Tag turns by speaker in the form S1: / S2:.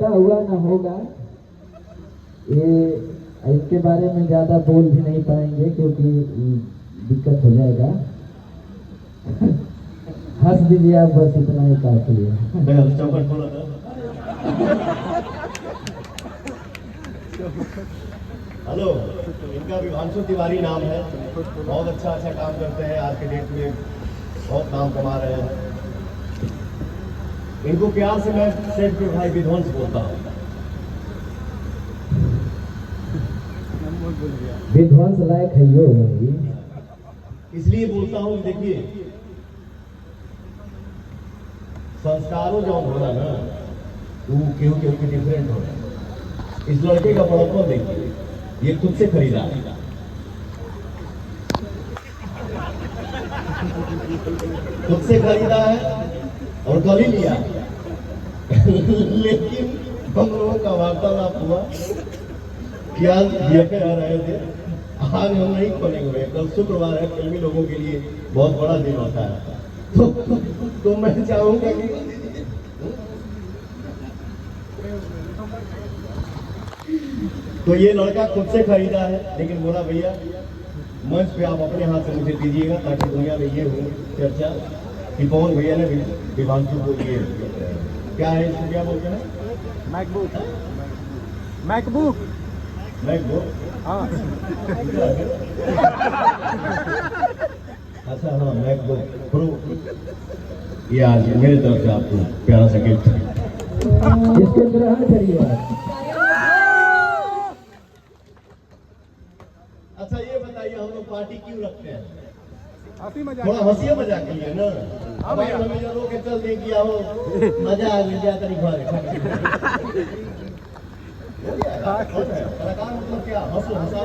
S1: पैदा हुआ ना होगा, ये इसके बारे में ज्यादा बोल भी नहीं पाएंगे क्योंकि दिक्कत हो जाएगा। हंस दीजिए आप, बस इतना ही काफी है।
S2: हेलो, इनका विभांशु तिवारी नाम है, बहुत अच्छा काम करते हैं, आज के डेट में बहुत नाम कमा रहे हैं। इनको प्यार से मैं सेठ के भाई विध्वंस बोलता हूँ।
S1: विध्वंस लायक है यो भाई,
S2: इसलिए बोलता हूँ, देखिए संस्कारों जो होना ना, वो केहू केहू के डिफरेंट हो रहा है। इस लड़के का बड़प्पन देखिए, ये खुद से खरीदा है, खुद से खरीदा है और कल ही लिया। लेकिन हम लोगों का वार्तालाप हुआ, क्या देखे आ रहे थे, आज हम नहीं खोले हुए, कल शुक्रवार है, फिल्मी लोगों के लिए बहुत बड़ा दिन होता है। तो मैं चाहूंगा कि तो ये लड़का खुद से खरीदा है, लेकिन बोला भैया मंच पे आप अपने हाथ से मुझे दीजिएगा, ताकि दुनिया में ये हो चर्चा कि पवन भैया ने विभांशु को ये क्या है, इसको क्या बोलते हैं,
S3: मैकबुक। मैकबुक
S2: हाँ अच्छा, हाँ मैकबुक प्रो, ये आज मेरे तरफ से आपको प्यारा सा गिफ्ट है,
S1: इसको ग्रहण करिए आप।
S2: अच्छा ये बताइए, हम लोग पार्टी क्यों रखते हैं?
S3: थोड़ा
S2: हंसी मजाक के लिए ना, अब हमें जो लोग चल दें कि आओ मजा आ गया तरीका कलाकार मतलब क्या, हंसो हंसा